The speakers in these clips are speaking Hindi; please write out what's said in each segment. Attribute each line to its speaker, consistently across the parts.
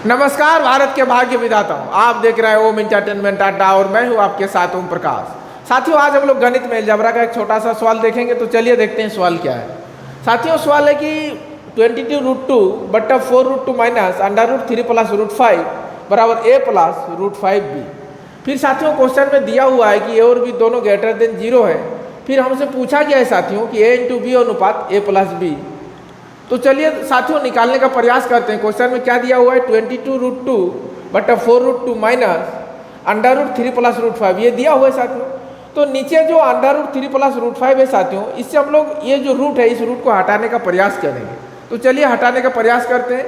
Speaker 1: नमस्कार भारत के भाग्य विधाताओं, आप देख रहे हैं ओम एंटरटेनमेंट अड्डा और मैं हूं आपके साथ ओम प्रकाश। साथियों, आज हम लोग गणित में अलजेब्रा का एक छोटा सा सवाल देखेंगे। तो चलिए देखते हैं सवाल क्या है। साथियों, सवाल है कि 22√2 बट्टा 4√2 माइनस √3 प्लस √5 बराबर a प्लस √5b। फिर साथियों क्वेश्चन में दिया हुआ है कि a और b दोनों ग्रेटर देन 0 है। फिर हमसे पूछा गया है साथियों कि a इंटू बी अनुपात a प्लस बी। तो चलिए साथियों निकालने का प्रयास करते हैं। क्वेश्चन में क्या दिया हुआ है, 22√2 बट्टा 4√2 माइनस √3 प्लस √5 ये दिया हुआ है साथियों। तो नीचे जो √3 प्लस √5 है साथियों, इससे हम लोग ये जो रूट है इस रूट को हटाने का प्रयास करेंगे। तो चलिए हटाने का प्रयास करते हैं।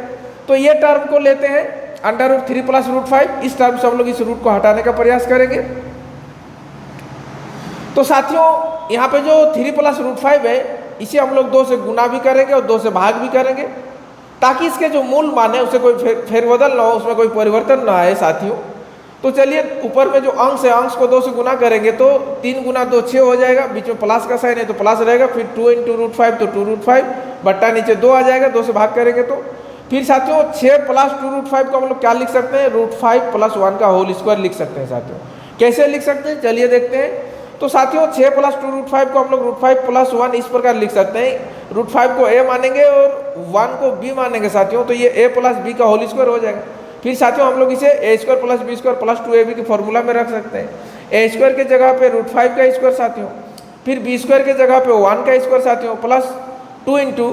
Speaker 1: तो ये टर्म को लेते हैं √3 प्लस √5, इस टर्म से हम लोग इस रूट को हटाने का प्रयास करेंगे। तो साथियों यहाँ पे जो 3 प्लस √5 है इसे हम लोग 2 से गुना भी करेंगे और 2 से भाग भी करेंगे, ताकि इसके जो मूल मान है उसे कोई फेरबदल ना हो, उसमें कोई परिवर्तन ना आए साथियों। तो चलिए ऊपर में जो अंश है अंश को 2 से गुना करेंगे तो 3 गुना 2 6 हो जाएगा, बीच में प्लस का साइन है तो प्लस रहेगा। फिर 2 इंटू √5 तो 2√5 बट्टा नीचे 2 आ जाएगा, 2 से भाग करेंगे तो फिर साथियों 6 प्लस 2√5 को हम लोग क्या लिख सकते हैं, √5 प्लस 1 का होल स्क्वायर लिख सकते हैं साथियों। कैसे लिख सकते हैं चलिए देखते हैं। तो साथियों 6 प्लस 2√5 को हम लोग √5 प्लस 1 इस प्रकार लिख सकते हैं। √5 को a मानेंगे और 1 को b मानेंगे साथियों, तो ये a प्लस b का होल स्क्वायर हो जाएगा। फिर साथियों हम लोग इसे a² plus b² plus 2ab के फॉर्मूला में रख सकते हैं। a² के जगह पे √5 का स्क्वायर साथियों, फिर b² के जगह पे 1 का स्क्वायर साथियों, प्लस 2 इंटू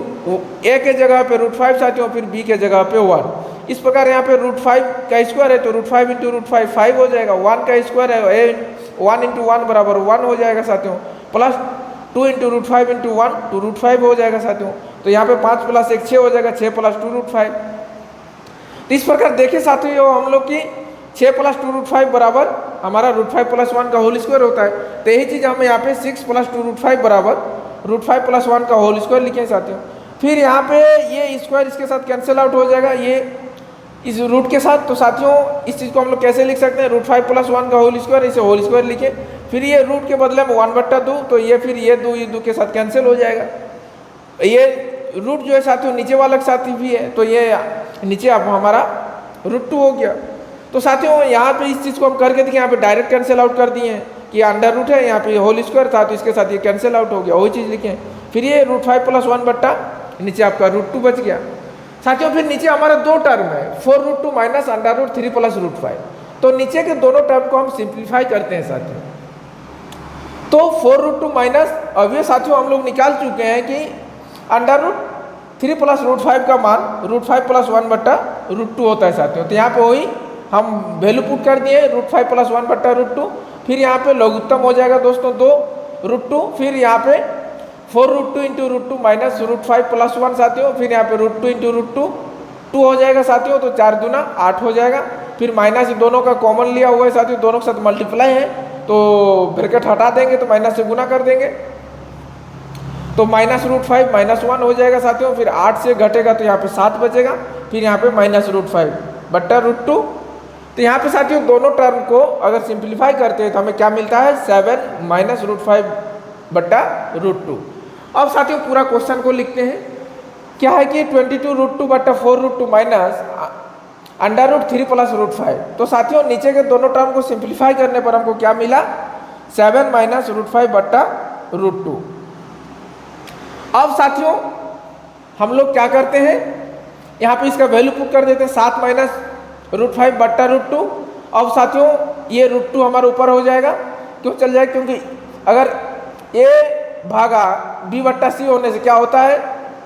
Speaker 1: a के जगह पे √5 साथियों, फिर b के जगह पे 1। इस प्रकार यहाँ पे √5 का स्क्वायर है तो √5 इंटू √5 5 हो जाएगा। 1 का स्क्वायर है 1 इंटू 1 बराबर 1 हो जाएगा साथियों, प्लस 2 इंटू √5 इंटू 1 2√5 हो जाएगा साथियों। तो यहाँ पे 5 प्लस 1 6 हो जाएगा, 6 प्लस 2√5। तो इस प्रकार देखिए साथियों हम लोग की 6 प्लस 2√5 बराबर हमारा √5 प्लस 1 का होल स्क्वायर होता है। तो यही चीज़ हम यहाँ पे 6 प्लस 2√5 बराबर √5 प्लस 1 का होल स्क्वायर लिखे साथियों। फिर यहाँ पे ये स्क्वायर इसके साथ कैंसिल आउट हो जाएगा, ये इस रूट के साथ। तो साथियों इस चीज़ को हम लोग कैसे लिख सकते हैं, √5 प्लस 1 का होल स्क्वायर, इसे होल स्क्वायर लिखे। फिर ये रूट के बदले में 1/2, तो ये फिर ये 2 के साथ कैंसिल हो जाएगा। ये रूट जो है साथियों नीचे वाला के साथ भी है, तो ये नीचे अब हमारा √2 हो गया। तो साथियों यहाँ पे इस चीज़ को हम करके देखिए, यहाँ पे डायरेक्ट कैंसिल आउट कर दिए हैं कि अंडर रूट है, यहाँ पे होल स्क्वायर था तो इसके साथ ये कैंसिल आउट हो गया, वही चीज़ लिखे। फिर ये √5 प्लस 1 बट्टा नीचे आपका √2 बच गया साथियों। फिर नीचे हमारा 2 टर्म है, 4√2 माइनस √3 प्लस √5। तो नीचे के दोनों टर्म को हम सिंप्लीफाई करते हैं साथियों। तो 4√2 माइनस अब ये साथियों हम लोग निकाल चुके हैं कि √3 प्लस √5 का मान √5 प्लस 1 बट्टा √2 होता है साथियों। तो यहाँ पे वही हम वैल्यू पुट कर दिए √5 प्लस 1 बट्टा √2। फिर यहाँ पे लघुत्तम हो जाएगा दोस्तों 2√2, फिर यहाँ पे 4√2 इंटू √2 माइनस √5 प्लस 1 साथियों, फिर यहाँ पे √2 इंटू √2 2 हो जाएगा साथियों, तो 4 दूना 8 हो जाएगा। फिर माइनस दोनों का कॉमन लिया हुआ है साथियों, दोनों के साथ मल्टीप्लाई है तो ब्रैकेट हटा देंगे तो माइनस से गुना कर देंगे, तो माइनस √5 माइनस 1 हो जाएगा साथियों। फिर 8 से घटेगा तो यहाँ पे 7 बचेगा, फिर यहाँ पे माइनस √5 बट्टा √2। तो यहाँ पे साथियों दोनों टर्म को अगर सिंप्लीफाई करते हैं तो हमें क्या मिलता है, 7 माइनस √5 बट्टा √2। अब साथियों पूरा क्वेश्चन को लिखते हैं। क्या है कि 22√2 बट्टा 4√2 माइनस √3 प्लस √5। तो साथियों नीचे के दोनों टर्म को सिंप्लीफाई करने पर हमको क्या मिला, 7 माइनस √5 बट्टा √2। अब साथियों हम लोग क्या करते हैं, यहाँ पे इसका वैल्यू पुट कर देते हैं, 7 माइनस √5 बट्टा √2। अब साथियों ये √2 हमारे ऊपर हो जाएगा, क्यों चल जाएगा, क्योंकि अगर a भागा b बट्टा c होने से क्या होता है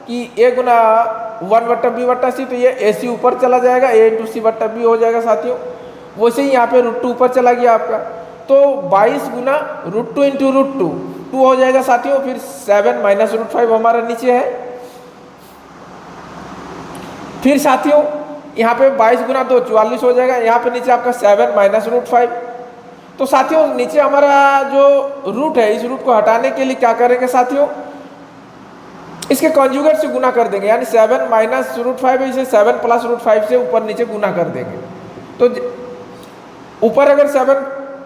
Speaker 1: कि a गुना 1 बट्टा b बट्टा c, तो ये ac ऊपर चला जाएगा, a इंटू c बट्टा b हो जाएगा साथियों। वैसे ही यहाँ पे √2 ऊपर चला गया आपका, तो 22 गुना √2 इंटू √2 2 हो जाएगा साथियों। फिर 7 माइनस √5 हमारा नीचे है। फिर साथियों यहाँ पे 22 गुना 2 44 हो जाएगा, यहाँ पे नीचे आपका 7 माइनस √5। तो साथियों नीचे हमारा जो रूट है इस रूट को हटाने के लिए क्या करेंगे साथियों, इसके कॉन्जुगेट से गुना कर देंगे, यानी 7 माइनस √5 इसे 7 प्लस √5 से ऊपर नीचे गुना कर देंगे। तो ऊपर अगर 7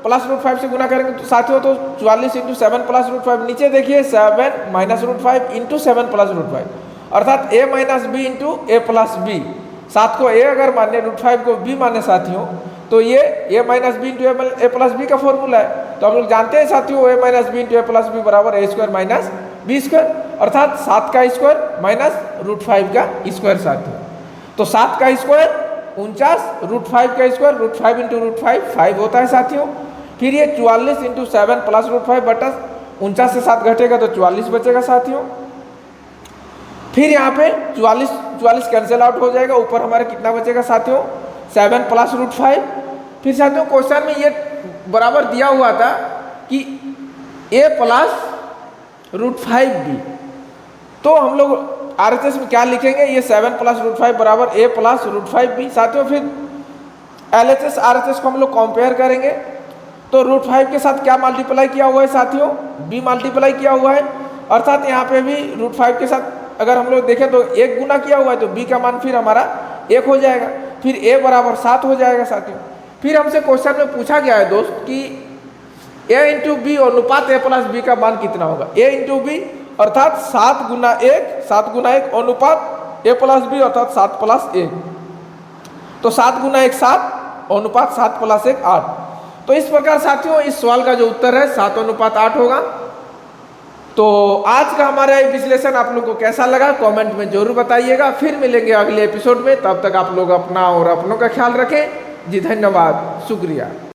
Speaker 1: प्लस √5 से गुना करेंगे तो साथियों तो 44 इंटू 7 प्लस √5, नीचे देखिए 7 माइनस √5 इंटू 7 प्लस √5, अर्थात a minus b into a plus b. 7 को a अगर माने, √5 को b माने साथियों, तो ये a minus b into a plus b का फॉर्मूला है। तो हम लोग जानते हैं साथियों a minus b into a plus b बराबर a square minus b square, अर्थात 7 का स्क्वायर माइनस √5 का स्क्वायर साथियों। तो 7 का स्क्वायर 49, √5 का स्क्वायर, √5 इंटू √5 5 होता है साथियों। फिर ये 44 इंटू 7 प्लस √5 बटा 49 से 7 घटेगा तो 44 बचेगा साथियों। फिर यहाँ पे 44 कैंसिल आउट हो जाएगा, ऊपर हमारे कितना बचेगा साथियों 7 प्लस √5। फिर साथियों क्वेश्चन में ये बराबर दिया हुआ था कि a प्लस √5b, तो हम लोग RHS में क्या लिखेंगे, ये 7 प्लस √5 बराबर a प्लस √5b साथियों। फिर LHS RHS को हम लोग कंपेयर करेंगे, तो √5 के साथ क्या मल्टीप्लाई किया हुआ है साथियों, b मल्टीप्लाई किया हुआ है, अर्थात यहाँ पे भी √5 के साथ अगर हम लोग देखें तो 1 गुना किया हुआ है, तो b का मान फिर हमारा 1 हो जाएगा। फिर a बराबर 7 हो जाएगा साथियों। फिर हमसे क्वेश्चन में पूछा गया है दोस्त कि a इंटू बी अनुपात a प्लस b का मान कितना होगा, a इंटू बी अर्थात 7 गुना 1 अनुपात a प्लस बी अर्थात 7 प्लस 1, तो 7 गुना 1 7 अनुपात 7 प्लस 1 8। तो इस प्रकार साथियों इस सवाल का जो उत्तर है 7 अनुपात 8 होगा। तो आज का हमारा ये विश्लेषण आप लोग को कैसा लगा कमेंट में जरूर बताइएगा। फिर मिलेंगे अगले एपिसोड में, तब तक आप लोग अपना और अपनों का ख्याल रखें। जी धन्यवाद, शुक्रिया।